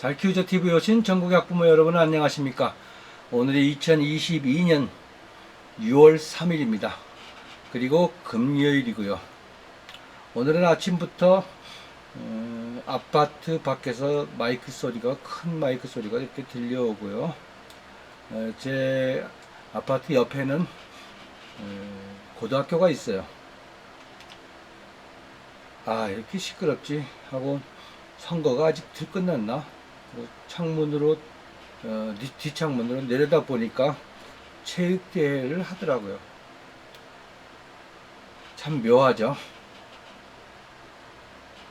잘 키우자 TV에 오신 전국의 학부모 여러분 안녕하십니까? 오늘이 2022년 6월 3일입니다. 그리고 금요일이고요. 오늘은 아침부터 아파트 밖에서 마이크 소리가 큰 마이크 소리가 이렇게 들려오고요. 제 아파트 옆에는 고등학교가 있어요. 아, 이렇게 시끄럽지 하고 선거가 아직 덜 끝났나? 창문으로 뒷창문으로 내려다 보니까 체육대회를 하더라고요. 참 묘하죠.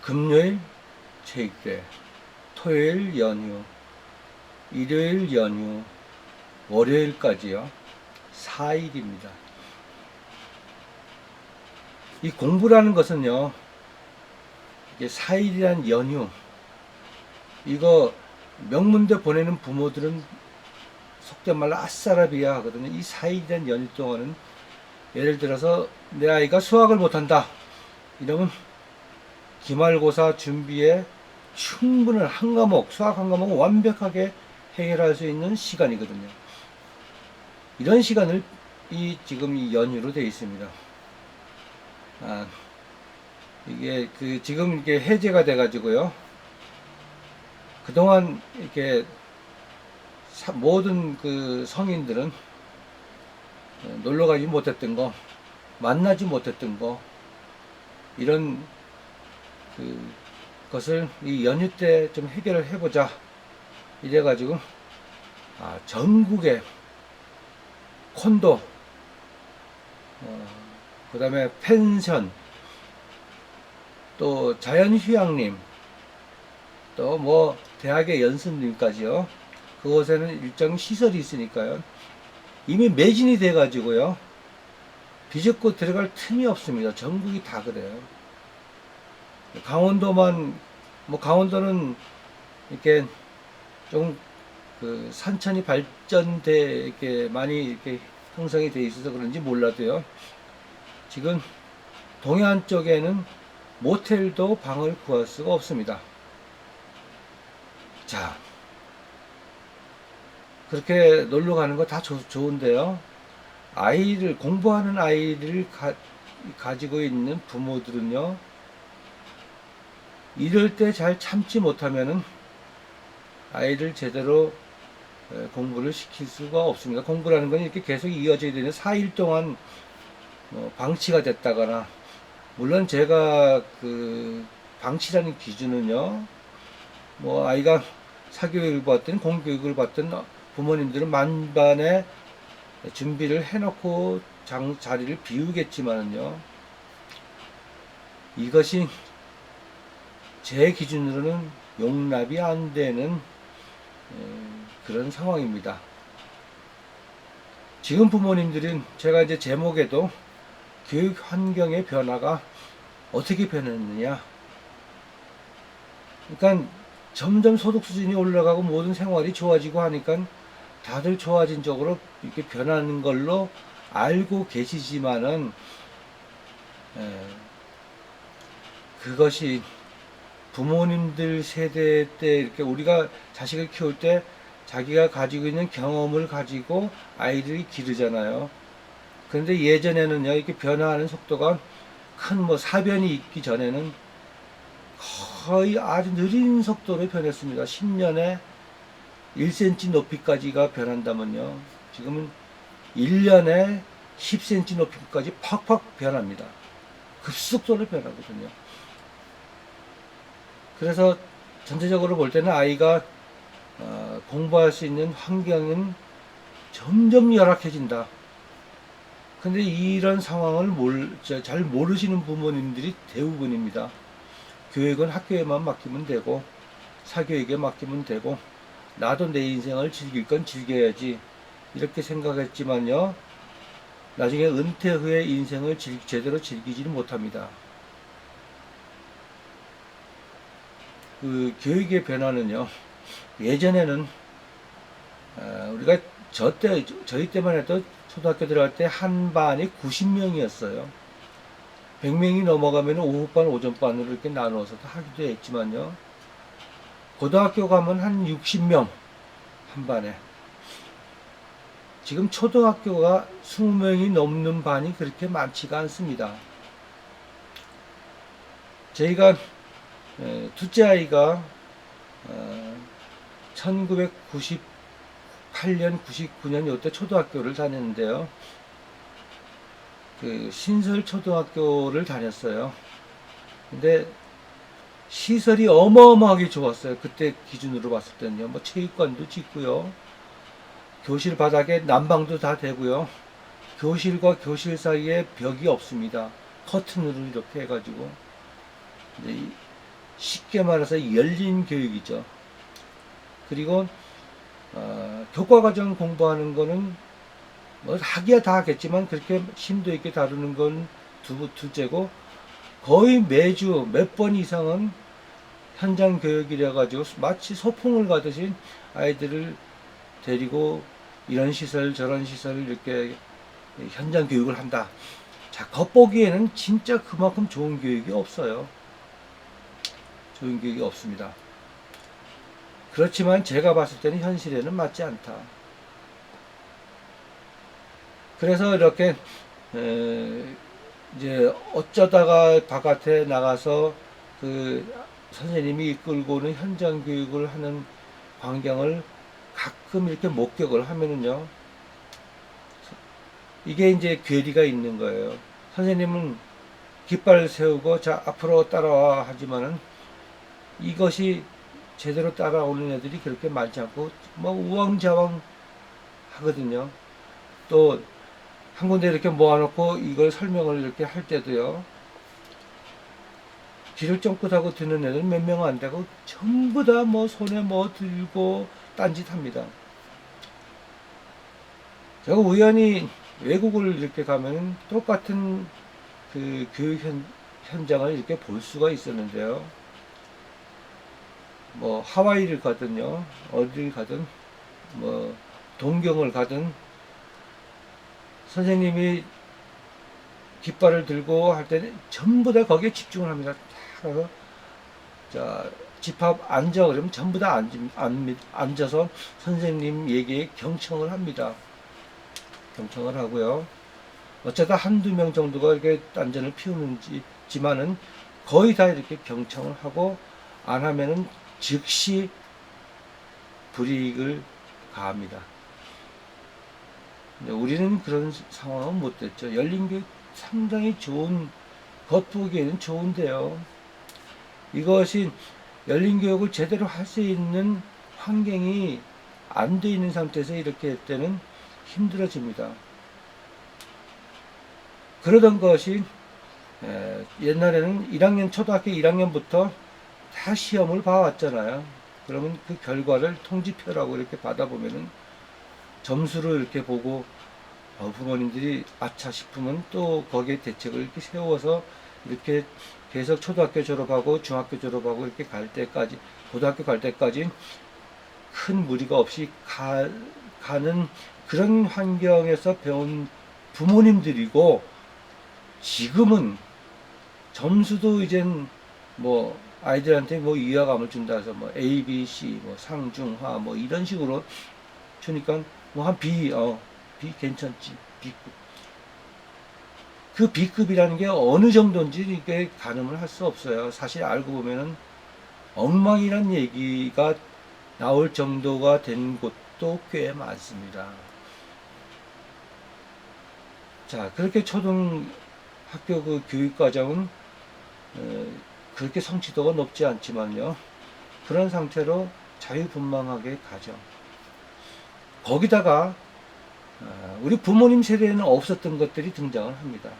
금요일 체육대회, 토요일 연휴, 일요일 연휴, 월요일까지요. 4일입니다. 이 공부라는 것은요, 이게 4일이란 연휴, 이거 명문대 보내는 부모들은 속된 말로 아싸라비아 하거든요. 이 4일이란 연휴 동안은 예를 들어서 내 아이가 수학을 못한다 이러면 기말고사 준비에 충분한 한 과목, 수학 한 과목을 완벽하게 해결할 수 있는 시간이거든요. 이런 시간을 지금 이 연휴로 되어 있습니다. 이게 지금 이게 해제가 돼 가지고요. 그동안 이렇게 모든 성인들은 놀러 가지 못했던 거, 만나지 못했던 거, 이런 것을 이 연휴 때 좀 해결을 해보자. 이래가지고, 전국에 콘도, 그 다음에 펜션, 또 자연휴양림, 또 뭐 대학의 연수님까지요. 그곳에는 일정 시설이 있으니까요. 이미 매진이 돼 가지고요. 비집고 들어갈 틈이 없습니다. 전국이 다 그래요. 강원도만 강원도는 이렇게 좀 산천이 발전돼 이렇게 많이 이렇게 형성이 돼 있어서 그런지 몰라도요. 지금 동해안 쪽에는 모텔도 방을 구할 수가 없습니다. 자, 그렇게 놀러 가는 거 다 좋은데요. 공부하는 아이를 가지고 있는 부모들은요, 이럴 때 잘 참지 못하면은 아이를 제대로 공부를 시킬 수가 없습니다. 공부라는 건 이렇게 계속 이어져야 되는 4일 동안 방치가 됐다거나, 물론 제가 방치라는 기준은요, 아이가 사교육을 받든 공교육을 받든 부모님들은 만반의 준비를 해놓고 자리를 비우겠지만요, 이것이 제 기준으로는 용납이 안 되는 그런 상황입니다. 지금 부모님들은 제가 이제 제목에도 교육 환경의 변화가 어떻게 변했느냐, 그러니까 점점 소득 수준이 올라가고 모든 생활이 좋아지고 하니까 다들 좋아진 쪽으로 이렇게 변하는 걸로 알고 계시지만은, 그것이 부모님들 세대 때 이렇게 우리가 자식을 키울 때 자기가 가지고 있는 경험을 가지고 아이들이 기르잖아요. 그런데 예전에는요, 이렇게 변화하는 속도가 사변이 있기 전에는 거의 아주 느린 속도로 변했습니다. 10년에 1cm 높이까지가 변한다면요, 지금은 1년에 10cm 높이까지 팍팍 변합니다. 급속도로 변하거든요. 그래서 전체적으로 볼 때는 아이가 공부할 수 있는 환경은 점점 열악해진다. 근데 이런 상황을 잘 모르시는 부모님들이 대부분입니다. 교육은 학교에만 맡기면 되고, 사교육에 맡기면 되고, 나도 내 인생을 즐길 건 즐겨야지, 이렇게 생각했지만요, 나중에 은퇴 후에 인생을 제대로 즐기지는 못합니다. 교육의 변화는요, 예전에는 우리가 저희 때만 해도 초등학교 들어갈 때 한 반이 90명이었어요. 100명이 넘어가면 오후반, 오전반으로 이렇게 나누어서 하기도 했지만요, 고등학교 가면 한 60명 한 반에. 지금 초등학교가 20명이 넘는 반이 그렇게 많지가 않습니다. 저희가 둘째 아이가 1998년, 99년 이때 초등학교를 다녔는데요. 그 신설 초등학교를 다녔어요. 근데 시설이 어마어마하게 좋았어요. 그때 기준으로 봤을 때는요. 뭐 체육관도 짓고요. 교실 바닥에 난방도 다 되고요. 교실과 교실 사이에 벽이 없습니다. 커튼으로 이렇게 해가지고. 쉽게 말해서 열린 교육이죠. 그리고 교과과정 공부하는 거는 뭐 하기야 다 하겠지만 그렇게 심도 있게 다루는 건 둘째고, 거의 매주 몇 번 이상은 현장 교육이라 가지고 마치 소풍을 가듯이 아이들을 데리고 이런 시설 저런 시설 이렇게 현장 교육을 한다. 자, 겉보기에는 진짜 그만큼 좋은 교육이 없어요. 좋은 교육이 없습니다. 그렇지만 제가 봤을 때는 현실에는 맞지 않다. 그래서 이렇게 이제 어쩌다가 바깥에 나가서 그 선생님이 이끌고는 현장 교육을 하는 광경을 가끔 이렇게 목격을 하면은요, 이게 이제 괴리가 있는 거예요. 선생님은 깃발 세우고 자 앞으로 따라와 하지만은 이것이 제대로 따라오는 애들이 그렇게 많지 않고 뭐 우왕좌왕 하거든요. 또 한 군데 이렇게 모아놓고 이걸 설명을 이렇게 할 때도요, 귀를 쫑긋하고 듣는 애들 몇 명 안 되고 전부 다 뭐 손에 뭐 들고 딴짓합니다. 제가 우연히 외국을 이렇게 가면 똑같은 그 교육 현장을 이렇게 볼 수가 있었는데요. 뭐 하와이를 가든요, 어디를 가든, 뭐 동경을 가든 선생님이 깃발을 들고 할 때는 전부 다 거기에 집중을 합니다. 그래서 자 집합 앉아 그러면 전부 다 앉아서 선생님 얘기에 경청을 합니다. 경청을 하고요. 어쩌다 한두 명 정도가 이렇게 딴전을 피우는지만은 거의 다 이렇게 경청을 하고, 안 하면은 즉시 불이익을 가합니다. 우리는 그런 상황은 못 됐죠. 열린 교육 상당히 좋은, 겉보기에는 좋은데요. 이것이 열린 교육을 제대로 할 수 있는 환경이 안 돼 있는 상태에서 이렇게 할 때는 힘들어집니다. 그러던 것이 옛날에는 1학년, 초등학교 1학년부터 다 시험을 봐왔잖아요. 그러면 그 결과를 통지표라고 이렇게 받아보면은 점수를 이렇게 보고 부모님들이 아차 싶으면 또 거기에 대책을 이렇게 세워서 이렇게 계속 초등학교 졸업하고 중학교 졸업하고 이렇게 갈 때까지, 고등학교 갈 때까지 큰 무리가 없이 가는 그런 환경에서 배운 부모님들이고, 지금은 점수도 이젠 뭐 아이들한테 뭐 위화감을 준다 해서 뭐 A, B, C, 뭐 상중하 뭐 이런 식으로 주니까 뭐 한 B, B 괜찮지, B급. 그 B급이라는 게 어느 정도인지 이게 가늠을 할 수 없어요. 사실 알고 보면은 엉망이란 얘기가 나올 정도가 된 곳도 꽤 많습니다. 자, 그렇게 초등학교 그 교육과정은 그렇게 성취도가 높지 않지만요, 그런 상태로 자유분방하게 가죠. 거기다가 우리 부모님 세대에는 없었던 것들이 등장을 합니다.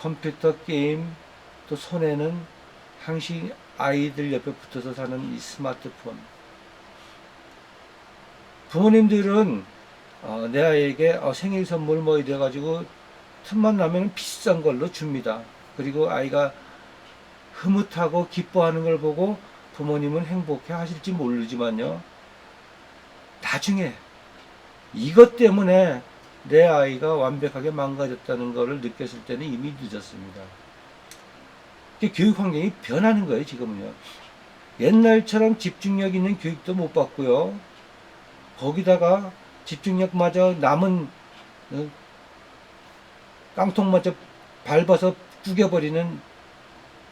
컴퓨터 게임, 또 손에는 항상 아이들 옆에 붙어서 사는 이 스마트폰. 부모님들은 내 아이에게 생일 선물 뭐 이래가지고 틈만 나면 비싼 걸로 줍니다. 그리고 아이가 흐뭇하고 기뻐하는 걸 보고 부모님은 행복해 하실지 모르지만요, 나중에 이것 때문에 내 아이가 완벽하게 망가졌다는 것을 느꼈을 때는 이미 늦었습니다. 교육 환경이 변하는 거예요, 지금은요. 옛날처럼 집중력 있는 교육도 못 받고요. 거기다가 집중력마저 남은 깡통마저 밟아서 구겨버리는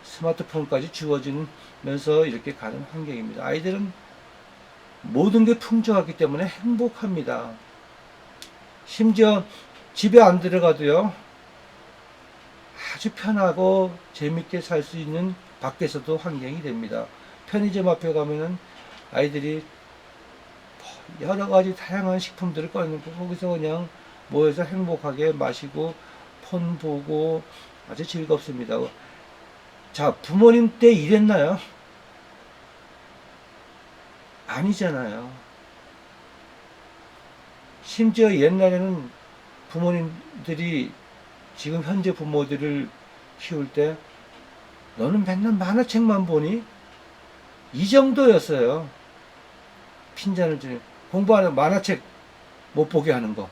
스마트폰까지 주어지면서 이렇게 가는 환경입니다. 아이들은 모든 게 풍족하기 때문에 행복합니다. 심지어 집에 안 들어가도요, 아주 편하고 재밌게 살 수 있는 밖에서도 환경이 됩니다. 편의점 앞에 가면은 아이들이 여러 가지 다양한 식품들을 꺼내놓고 거기서 그냥 모여서 행복하게 마시고 폰 보고 아주 즐겁습니다. 자, 부모님 때 이랬나요? 아니잖아요. 심지어 옛날에는 부모님들이 지금 현재 부모들을 키울 때 너는 맨날 만화책만 보니? 이 정도였어요. 핀잔을 주는 공부하는 만화책 못 보게 하는 거.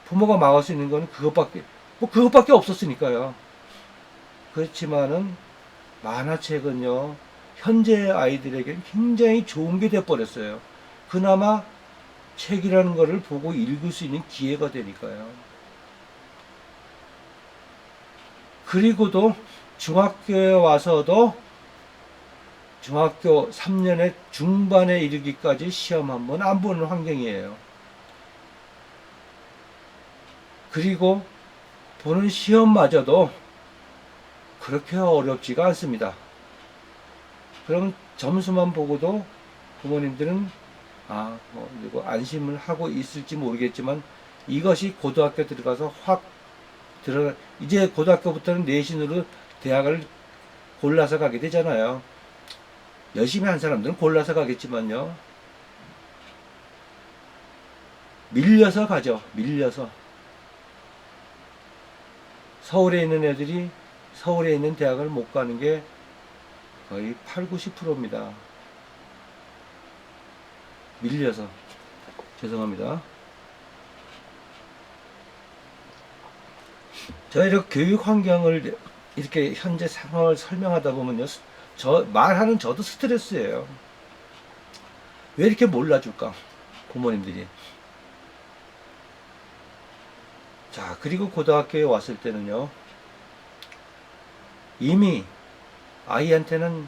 부모가 막을 수 있는 거는 그것밖에 없었으니까요. 그렇지만은 만화책은요, 현재 아이들에게 굉장히 좋은 게 돼버렸어요. 그나마 책이라는 거를 보고 읽을 수 있는 기회가 되니까요. 그리고도 중학교에 와서도 중학교 3년의 중반에 이르기까지 시험 한 번 안 보는 환경이에요. 그리고 보는 시험마저도 그렇게 어렵지가 않습니다. 그럼 점수만 보고도 부모님들은 그리고 안심을 하고 있을지 모르겠지만 이것이 고등학교 들어가서 이제 고등학교부터는 내신으로 대학을 골라서 가게 되잖아요. 열심히 한 사람들은 골라서 가겠지만요. 밀려서 가죠. 밀려서. 서울에 있는 애들이 서울에 있는 대학을 못 가는 게 거의 8, 90%입니다. 밀려서. 죄송합니다. 저희가 교육 환경을 이렇게 현재 상황을 설명하다 보면요. 말하는 저도 스트레스예요. 왜 이렇게 몰라줄까? 부모님들이. 자, 그리고 고등학교에 왔을 때는요. 이미 아이한테는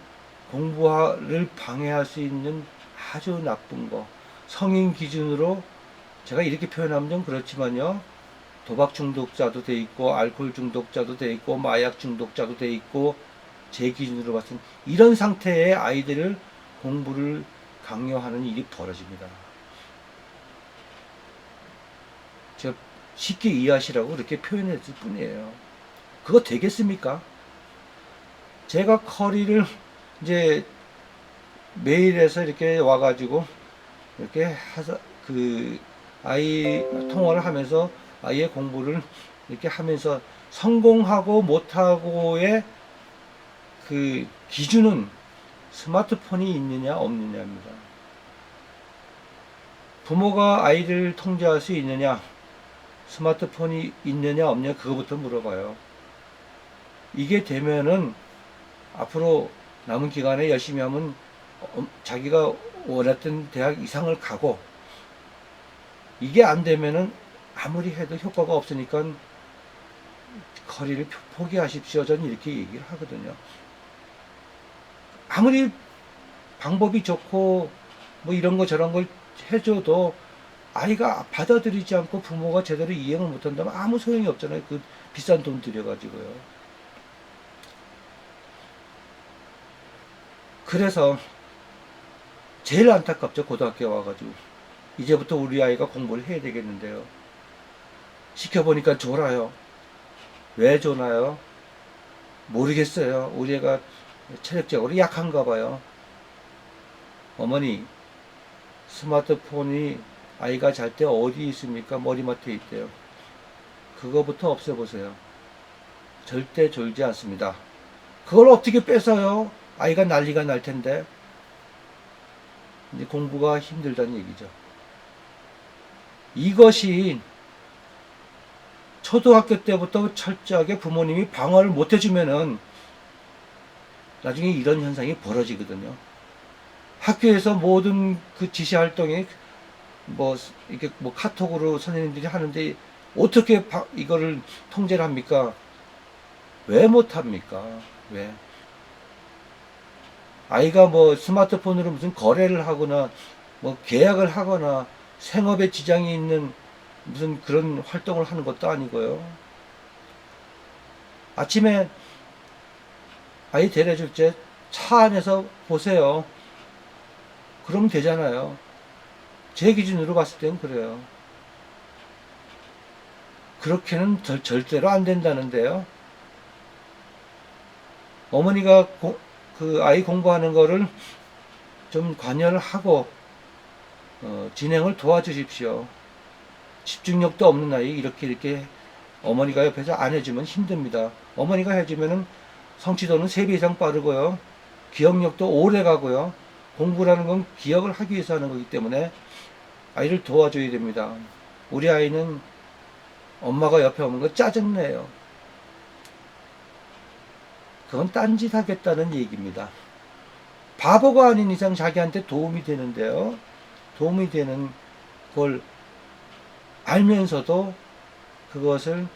공부를 방해할 수 있는 아주 나쁜 거. 성인 기준으로 제가 이렇게 표현하면 좀 그렇지만요. 도박 중독자도 돼 있고, 알코올 중독자도 돼 있고, 마약 중독자도 돼 있고, 제 기준으로 봤을 때 이런 상태의 아이들을 공부를 강요하는 일이 벌어집니다. 제가 쉽게 이해하시라고 그렇게 표현했을 뿐이에요. 그거 되겠습니까? 제가 커리를 이제 메일에서 이렇게 와가지고 이렇게 아이 통화를 하면서 아이의 공부를 이렇게 하면서 성공하고 못하고의 그 기준은 스마트폰이 있느냐 없느냐입니다. 부모가 아이를 통제할 수 있느냐, 스마트폰이 있느냐 없느냐 그거부터 물어봐요. 이게 되면은 앞으로 남은 기간에 열심히 하면 자기가 원했던 대학 이상을 가고, 이게 안 되면은 아무리 해도 효과가 없으니까 커리를 포기하십시오. 저는 이렇게 얘기를 하거든요. 아무리 방법이 좋고 뭐 이런 거 저런 걸 해줘도 아이가 받아들이지 않고 부모가 제대로 이행을 못한다면 아무 소용이 없잖아요. 그 비싼 돈 들여가지고요. 그래서 제일 안타깝죠. 고등학교에 와가지고 이제부터 우리 아이가 공부를 해야 되겠는데요. 시켜보니까 졸아요. 왜 졸아요? 모르겠어요. 우리 애가 체력적으로 약한가 봐요. 어머니, 스마트폰이 아이가 잘 때 어디 있습니까? 머리맡에 있대요. 그거부터 없애보세요. 절대 졸지 않습니다. 그걸 어떻게 뺏어요? 아이가 난리가 날 텐데. 이제 공부가 힘들다는 얘기죠. 이것이 초등학교 때부터 철저하게 부모님이 방어를 못 해주면은 나중에 이런 현상이 벌어지거든요. 학교에서 모든 그 지시 활동이 뭐 이렇게 뭐 카톡으로 선생님들이 하는데 어떻게 이거를 통제를 합니까? 왜 못합니까? 왜? 아이가 뭐 스마트폰으로 무슨 거래를 하거나 뭐 계약을 하거나 생업에 지장이 있는 무슨 그런 활동을 하는 것도 아니고요. 아침에 아이 데려줄 때 차 안에서 보세요. 그러면 되잖아요. 제 기준으로 봤을 때는 그래요. 그렇게는 절대로 안 된다는데요. 어머니가 그 아이 공부하는 거를 좀 관여를 하고 진행을 도와주십시오. 집중력도 없는 아이 이렇게 어머니가 옆에서 안 해주면 힘듭니다. 어머니가 해주면은 성취도는 3배 이상 빠르고요. 기억력도 오래 가고요. 공부라는 건 기억을 하기 위해서 하는 거기 때문에 아이를 도와줘야 됩니다. 우리 아이는 엄마가 옆에 없는 거 짜증내요. 그건 딴짓 하겠다는 얘기입니다. 바보가 아닌 이상 자기한테 도움이 되는데요. 도움이 되는 걸 알면서도 그것을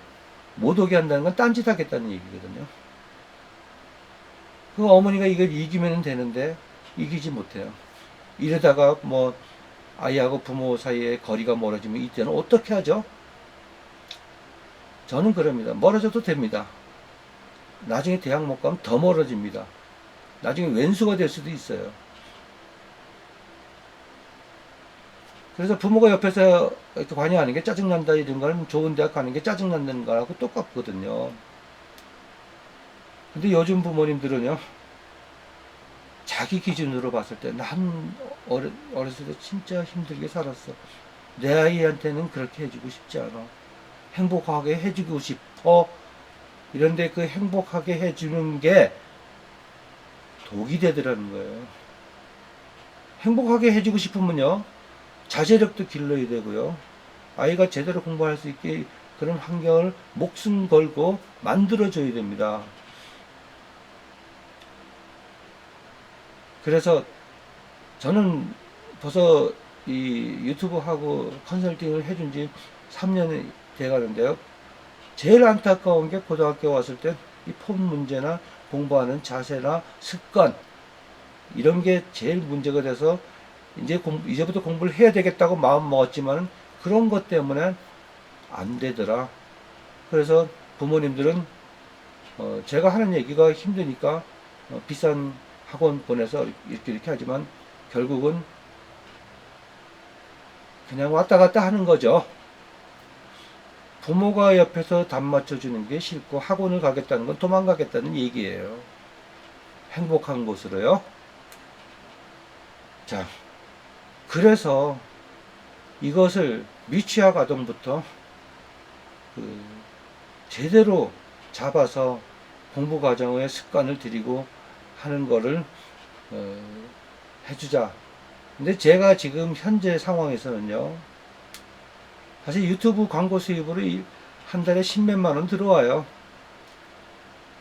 못 오게 한다는 건 딴짓 하겠다는 얘기거든요. 그 어머니가 이걸 이기면 되는데 이기지 못해요. 이러다가 뭐 아이하고 부모 사이에 거리가 멀어지면 이때는 어떻게 하죠? 저는 그럽니다. 멀어져도 됩니다. 나중에 대학 못 가면 더 멀어집니다. 나중에 왼수가 될 수도 있어요. 그래서 부모가 옆에서 이렇게 관여하는 게 짜증난다 이런 건 좋은 대학 가는 게 짜증난다는 거하고 똑같거든요. 근데 요즘 부모님들은요, 자기 기준으로 봤을 때, 난 어렸을 때 진짜 힘들게 살았어. 내 아이한테는 그렇게 해주고 싶지 않아. 행복하게 해주고 싶어. 이런데 그 행복하게 해주는 게 독이 되더라는 거예요. 행복하게 해주고 싶으면요, 자제력도 길러야 되고요. 아이가 제대로 공부할 수 있게 그런 환경을 목숨 걸고 만들어줘야 됩니다. 그래서 저는 벌써 이 유튜브 하고 컨설팅을 해준 지 3년이 돼 가는데요. 제일 안타까운 게 고등학교 왔을 때 이 폰 문제나 공부하는 자세나 습관 이런 게 제일 문제가 돼서 이제부터 공부를 해야 되겠다고 마음 먹었지만 그런 것 때문에 안 되더라. 그래서 부모님들은 제가 하는 얘기가 힘드니까 비싼 학원 보내서 이렇게 하지만 결국은 그냥 왔다 갔다 하는 거죠. 부모가 옆에서 답 맞춰주는 게 싫고 학원을 가겠다는 건 도망가겠다는 얘기예요. 행복한 곳으로요. 자, 그래서 이것을 미취학 아동부터 제대로 잡아서 공부 과정의 습관을 들이고 하는 거를 해주자. 근데 제가 지금 현재 상황에서는요, 사실 유튜브 광고 수입으로 한 달에 10몇만 원 들어와요.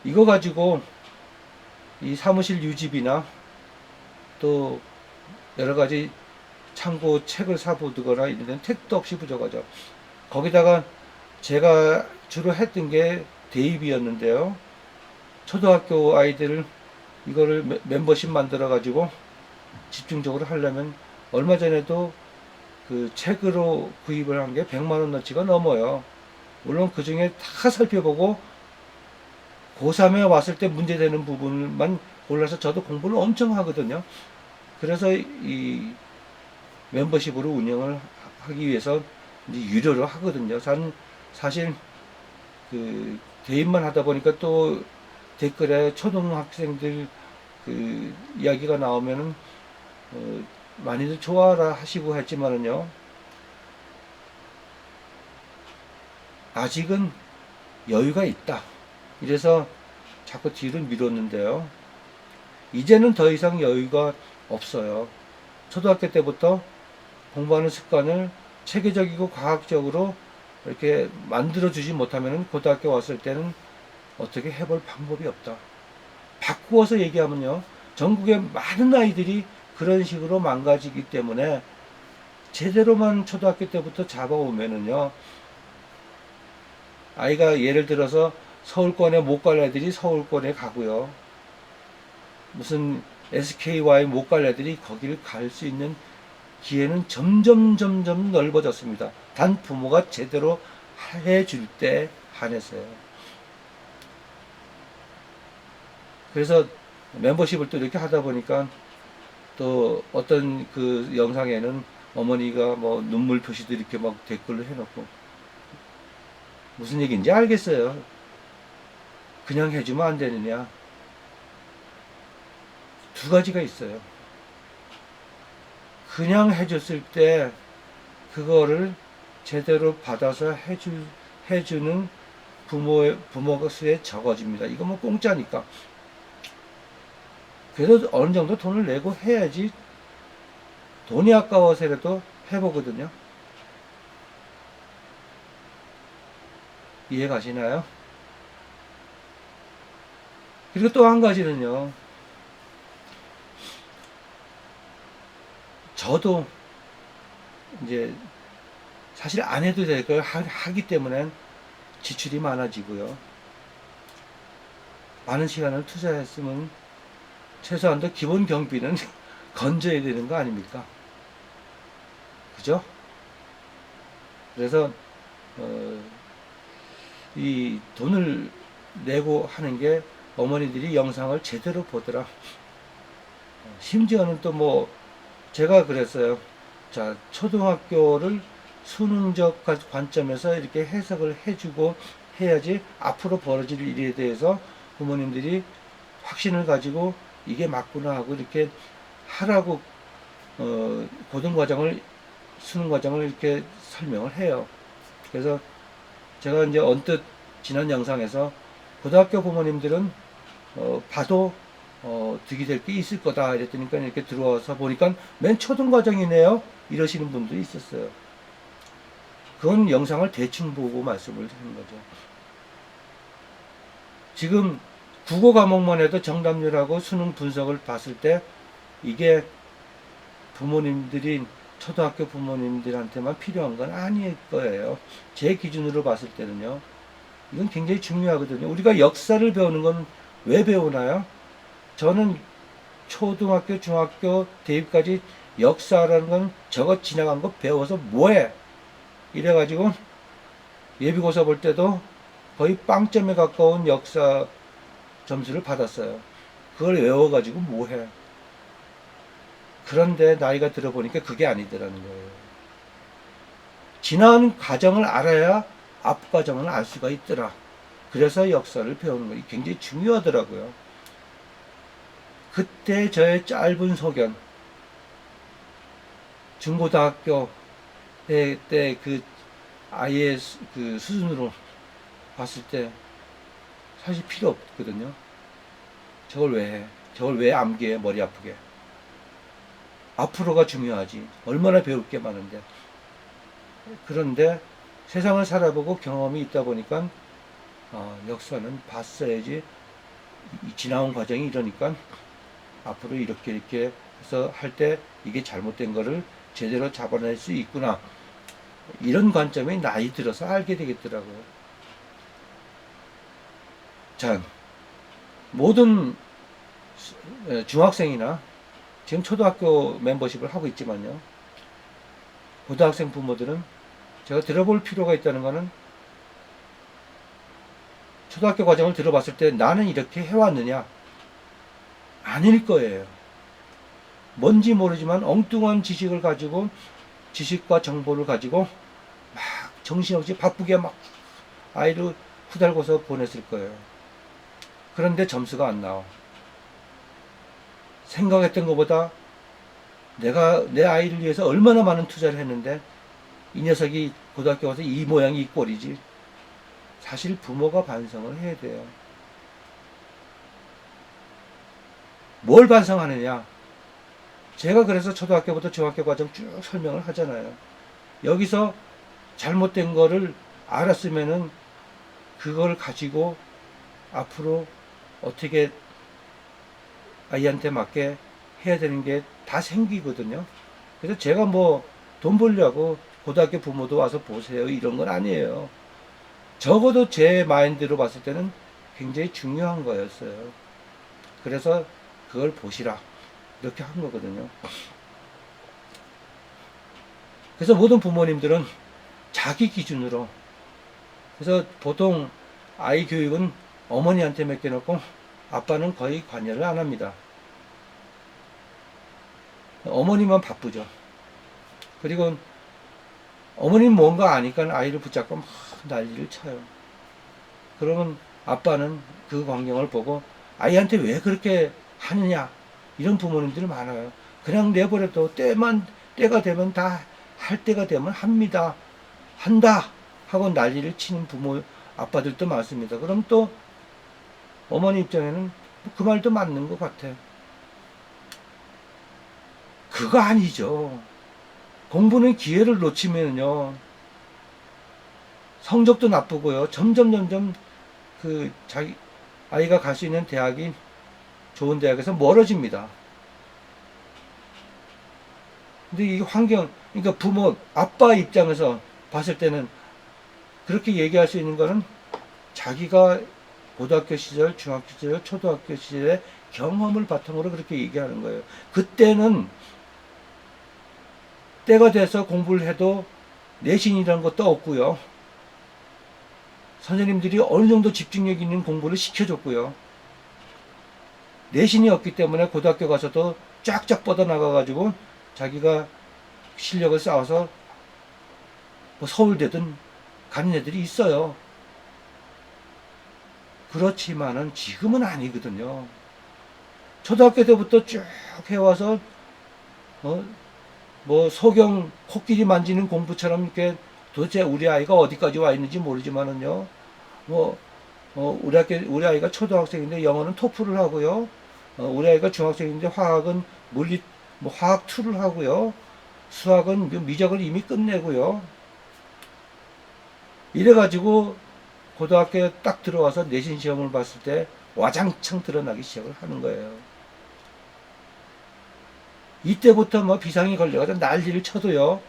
이거 가지고 이 사무실 유지비나 또 여러 가지 참고 책을 사보거나 이런 데는 택도 없이 부족하죠. 거기다가 제가 주로 했던 게 대입이었는데요. 초등학교 아이들 이거를 멤버십 만들어 가지고 집중적으로 하려면 얼마 전에도 그 책으로 구입을 한 게 100만 원어치가 넘어요. 물론 그 중에 다 살펴보고 고3에 왔을 때 문제되는 부분만 골라서 저도 공부를 엄청 하거든요. 그래서 이 멤버십으로 운영을 하기 위해서 이제 유료로 하거든요. 사실 그 대입만 하다 보니까 또 댓글에 초등학생들 그 이야기가 나오면은 많이들 좋아라 하시고 했지만은요, 아직은 여유가 있다. 이래서 자꾸 뒤로 미뤘는데요. 이제는 더 이상 여유가 없어요. 초등학교 때부터 공부하는 습관을 체계적이고 과학적으로 이렇게 만들어주지 못하면 고등학교 왔을 때는 어떻게 해볼 방법이 없다. 바꾸어서 얘기하면요, 전국의 많은 아이들이 그런 식으로 망가지기 때문에 제대로만 초등학교 때부터 잡아오면은요, 아이가 예를 들어서 서울권에 못 갈 애들이 서울권에 가고요, 무슨 SKY 못 갈 애들이 거기를 갈 수 있는 기회는 점점 넓어졌습니다. 단 부모가 제대로 해줄 때 한해서요. 그래서 멤버십을 또 이렇게 하다 보니까 또 어떤 그 영상에는 어머니가 뭐 눈물 표시도 이렇게 막 댓글로 해놓고, 무슨 얘기인지 알겠어요. 그냥 해주면 안 되느냐. 두 가지가 있어요. 그냥 해줬을 때 그거를 제대로 받아서 해주는 부모가 수에 적어집니다. 이거 뭐 공짜니까. 그래도 어느 정도 돈을 내고 해야지, 돈이 아까워서라도 해보거든요. 이해 가시나요? 그리고 또 한 가지는요, 저도 이제 사실 안 해도 될 걸 하기 때문에 지출이 많아지고요. 많은 시간을 투자했으면 최소한도 기본 경비는 건져야 되는 거 아닙니까? 그죠? 그래서 이 돈을 내고 하는 게 어머니들이 영상을 제대로 보더라. 심지어는 또 뭐 제가 그랬어요. 자, 초등학교를 수능적 관점에서 이렇게 해석을 해주고 해야지 앞으로 벌어질 일에 대해서 부모님들이 확신을 가지고 이게 맞구나 하고 이렇게 하라고 고등과정을, 수능과정을 이렇게 설명을 해요. 그래서 제가 이제 언뜻 지난 영상에서 고등학교 부모님들은 봐도 득이 될 게 있을 거다 이랬더니까 이렇게 들어와서 보니까 맨 초등과정이네요 이러시는 분도 있었어요. 그건 영상을 대충 보고 말씀을 하는 거죠. 지금 국어 과목만 해도 정답률하고 수능 분석을 봤을 때 이게 부모님들이, 초등학교 부모님들한테만 필요한 건 아닐 거예요. 제 기준으로 봤을 때는요. 이건 굉장히 중요하거든요. 우리가 역사를 배우는 건 왜 배우나요? 저는 초등학교, 중학교, 대입까지 역사라는 건 저거 지나간 거 배워서 뭐해? 이래가지고 예비고사 볼 때도 거의 빵점에 가까운 역사 점수를 받았어요. 그걸 외워가지고 뭐해? 그런데 나이가 들어보니까 그게 아니더라는 거예요. 지난 과정을 알아야 앞 과정을 알 수가 있더라. 그래서 역사를 배우는 거 굉장히 중요하더라고요. 그때 저의 짧은 소견, 중고등학교 때 그 아이의 그 수준으로 봤을 때 사실 필요 없거든요. 저걸 왜 해? 저걸 왜 암기해? 머리 아프게. 앞으로가 중요하지. 얼마나 배울 게 많은데. 그런데 세상을 살아보고 경험이 있다 보니까 역사는 봤어야지. 지나온 과정이 이러니까 앞으로 이렇게 해서 할 때 이게 잘못된 거를 제대로 잡아낼 수 있구나. 이런 관점이 나이 들어서 알게 되겠더라고요. 자, 모든 중학생이나 지금 초등학교 멤버십을 하고 있지만요. 고등학생 부모들은 제가 들어볼 필요가 있다는 거는, 초등학교 과정을 들어봤을 때 나는 이렇게 해왔느냐? 아닐 거예요. 뭔지 모르지만 엉뚱한 지식을 가지고, 지식과 정보를 가지고 막 정신없이 바쁘게 막 아이를 후달고서 보냈을 거예요. 그런데 점수가 안 나와. 생각했던 것보다 내가 내 아이를 위해서 얼마나 많은 투자를 했는데 이 녀석이 고등학교 가서 이 모양이 이 꼴이지. 사실 부모가 반성을 해야 돼요. 뭘 반성하느냐? 제가 그래서 초등학교부터 중학교 과정 쭉 설명을 하잖아요. 여기서 잘못된 거를 알았으면은 그걸 가지고 앞으로 어떻게 아이한테 맞게 해야 되는 게 다 생기거든요. 그래서 제가 뭐 돈 벌려고 고등학교 부모도 와서 보세요 이런 건 아니에요. 적어도 제 마인드로 봤을 때는 굉장히 중요한 거였어요. 그래서 그걸 보시라 이렇게 한 거거든요. 그래서 모든 부모님들은 자기 기준으로, 그래서 보통 아이 교육은 어머니한테 맡겨놓고 아빠는 거의 관여를 안 합니다. 어머니만 바쁘죠. 그리고 어머니는 뭔가 아니까 아이를 붙잡고 막 난리를 쳐요. 그러면 아빠는 그 광경을 보고 아이한테 왜 그렇게 하느냐, 이런 부모님들이 많아요. 그냥 내버려도 때가 되면 다 할 때가 되면 합니다. 한다 하고 난리를 치는 아빠들도 많습니다. 그럼 또 어머니 입장에는 그 말도 맞는 것 같아. 그거 아니죠. 공부는 기회를 놓치면요, 성적도 나쁘고요, 점점 자기 아이가 갈 수 있는 대학이 좋은 대학에서 멀어집니다. 근데 이 그러니까 아빠 입장에서 봤을 때는 그렇게 얘기할 수 있는 거는 자기가 고등학교 시절, 중학교 시절, 초등학교 시절의 경험을 바탕으로 그렇게 얘기하는 거예요. 그때는 때가 돼서 공부를 해도 내신이라는 것도 없고요. 선생님들이 어느 정도 집중력 있는 공부를 시켜줬고요. 내신이 없기 때문에 고등학교 가서도 쫙쫙 뻗어나가가지고 자기가 실력을 쌓아서 뭐 서울대든 가는 애들이 있어요. 그렇지만은 지금은 아니거든요. 초등학교 때부터 쭉 해와서 뭐 소경 코끼리 만지는 공부처럼 이렇게 도대체 우리 아이가 어디까지 와 있는지 모르지만은요. 우리 아이가 초등학생인데 영어는 토플을 하고요. 우리 아이가 중학생인데 화학은 화학 2를 하고요. 수학은 미적을 이미 끝내고요. 이래가지고 고등학교에 딱 들어와서 내신 시험을 봤을 때 와장창 드러나기 시작을 하는 거예요. 이때부터 뭐 비상이 걸려가지고 난리를 쳐도요,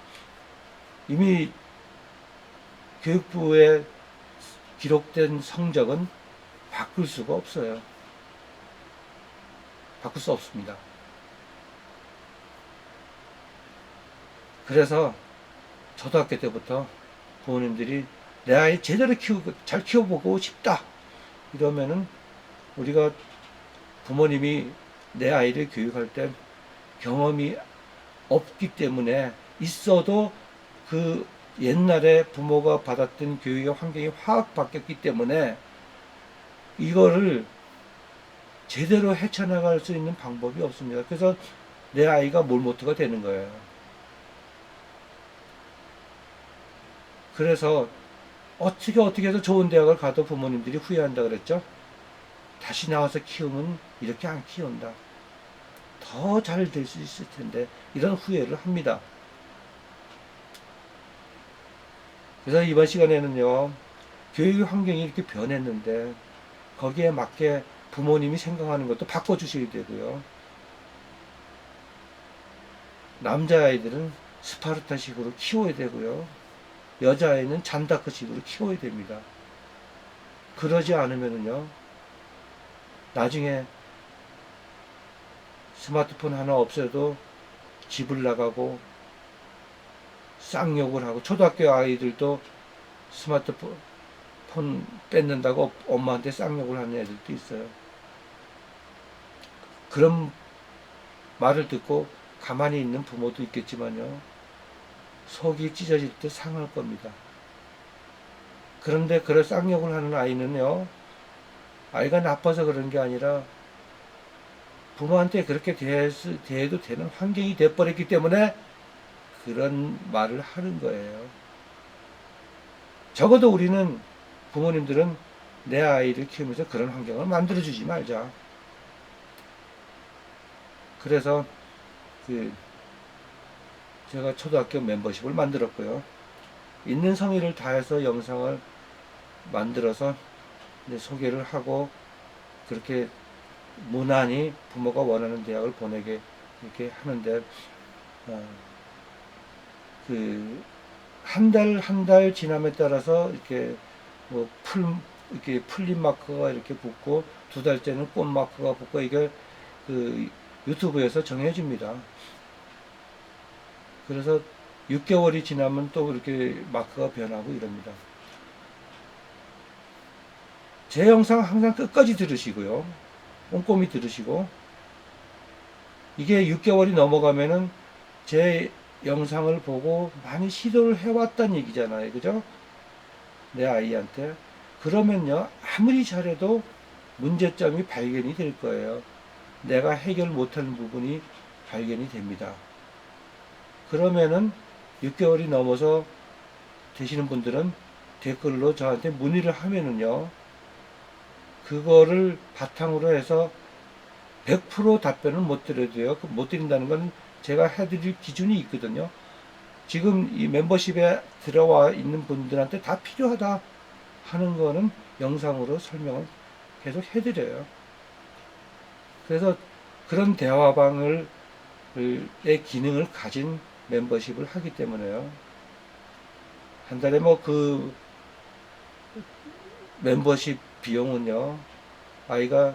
이미 교육부에 기록된 성적은 바꿀 수가 없어요. 바꿀 수 없습니다. 그래서 초등학교 때부터 부모님들이 내 아이 제대로 잘 키워보고 싶다 이러면은, 우리가 부모님이 내 아이를 교육할 때 경험이 없기 때문에, 있어도 그 옛날에 부모가 받았던 교육의 환경이 확 바뀌었기 때문에 이거를 제대로 헤쳐나갈 수 있는 방법이 없습니다. 그래서 내 아이가 몰모트가 되는 거예요. 그래서 어떻게 해서 좋은 대학을 가도 부모님들이 후회한다 그랬죠. 다시 나와서 키우면 이렇게 안 키운다, 더 잘 될 수 있을 텐데, 이런 후회를 합니다. 그래서 이번 시간에는요, 교육 환경이 이렇게 변했는데 거기에 맞게 부모님이 생각하는 것도 바꿔주셔야 되고요. 남자아이들은 스파르타식으로 키워야 되고요. 여자아이는 잔다크식으로 키워야 됩니다. 그러지 않으면요, 나중에 스마트폰 하나 없어도 집을 나가고 쌍욕을 하고, 초등학교 아이들도 스마트폰 뺏는다고 엄마한테 쌍욕을 하는 애들도 있어요. 그런 말을 듣고 가만히 있는 부모도 있겠지만요, 속이 찢어질 때 상할 겁니다. 그런데 그런 쌍욕을 하는 아이는요, 아이가 나빠서 그런 게 아니라 부모한테 그렇게 대해도 되는 환경이 돼버렸기 때문에 그런 말을 하는 거예요. 적어도 우리는, 부모님들은 내 아이를 키우면서 그런 환경을 만들어주지 말자. 그래서 제가 초등학교 멤버십을 만들었고요. 있는 성의를 다해서 영상을 만들어서 소개를 하고, 그렇게 무난히 부모가 원하는 대학을 보내게 이렇게 하는데, 그 한 달 지남에 따라서 이렇게 뭐 이렇게 풀린 마크가 이렇게 붙고, 두 달째는 꽃 마크가 붙고, 이게 그 유튜브에서 정해집니다. 그래서 6개월이 지나면 또 이렇게 마크가 변하고 이럽니다. 제 영상 항상 끝까지 들으시고요. 꼼꼼히 들으시고, 이게 6개월이 넘어가면은 제 영상을 보고 많이 시도를 해왔다는 얘기잖아요. 그죠? 내 아이한테. 그러면요, 아무리 잘해도 문제점이 발견이 될 거예요. 내가 해결 못하는 부분이 발견이 됩니다. 그러면은 6개월이 넘어서 되시는 분들은 댓글로 저한테 문의를 하면은요, 그거를 바탕으로 해서 100% 답변을 못 드려도요. 못 드린다는 건 제가 해드릴 기준이 있거든요. 지금 이 멤버십에 들어와 있는 분들한테 다 필요하다 하는 거는 영상으로 설명을 계속 해드려요. 그래서 그런 대화방을 의 기능을 가진 멤버십을 하기 때문에요. 한 달에 뭐 그 멤버십 비용은요, 아이가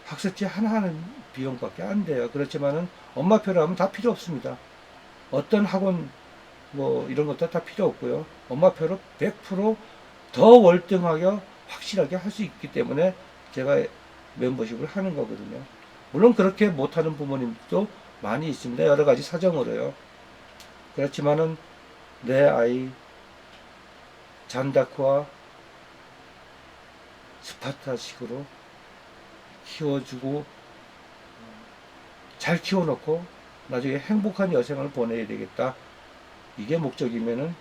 학습지 하나 하는 비용밖에 안 돼요. 그렇지만은 엄마표로 하면 다 필요 없습니다. 어떤 학원 뭐 이런 것도 다 필요 없고요. 엄마표로 100%더 월등하게 확실하게 할 수 있기 때문에 제가 멤버십을 하는 거거든요. 물론 그렇게 못하는 부모님도 많이 있습니다. 여러 가지 사정으로요. 그렇지만은 내 아이 잔다크와 스파타식으로 키워주고 잘 키워놓고 나중에 행복한 여생을 보내야 되겠다. 이게 목적이면은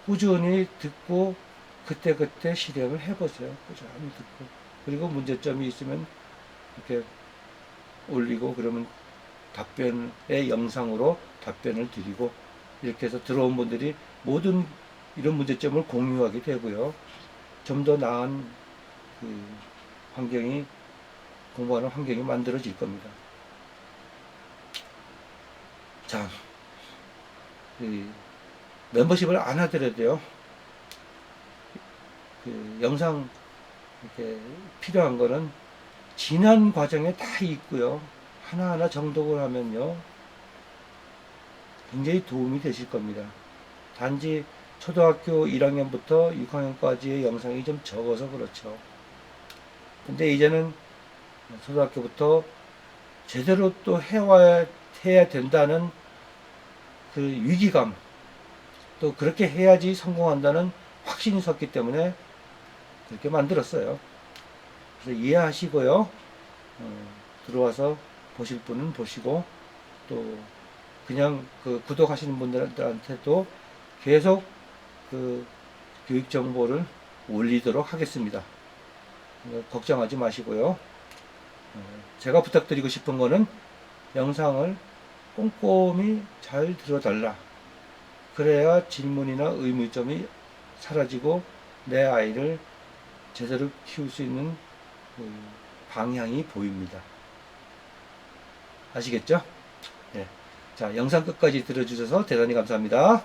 꾸준히 듣고 그때그때 실행을 해보세요. 꾸준히 듣고. 그리고 문제점이 있으면 이렇게 올리고, 그러면 답변의 영상으로 답변을 드리고, 이렇게 해서 들어온 분들이 모든 이런 문제점을 공유하게 되고요. 좀 더 나은 그 환경이, 공부하는 환경이 만들어질 겁니다. 자, 멤버십을 안 하더라도요, 그 영상 이렇게 필요한 거는 지난 과정에 다 있고요. 하나하나 정독을 하면요, 굉장히 도움이 되실 겁니다. 단지 초등학교 1학년부터 6학년까지의 영상이 좀 적어서 그렇죠. 근데 이제는 초등학교부터 제대로 또 해야 된다는 그 위기감, 또 그렇게 해야지 성공한다는 확신이 섰기 때문에 그렇게 만들었어요. 그래서 이해하시고요. 들어와서 보실 분은 보시고, 또 그냥 그 구독하시는 분들한테도 계속 그 교육 정보를 올리도록 하겠습니다. 걱정하지 마시고요. 제가 부탁드리고 싶은 거는 영상을 꼼꼼히 잘 들어달라. 그래야 질문이나 의문점이 사라지고 내 아이를 제대로 키울 수 있는 방향이 보입니다. 아시겠죠? 네. 자, 영상 끝까지 들어주셔서 대단히 감사합니다.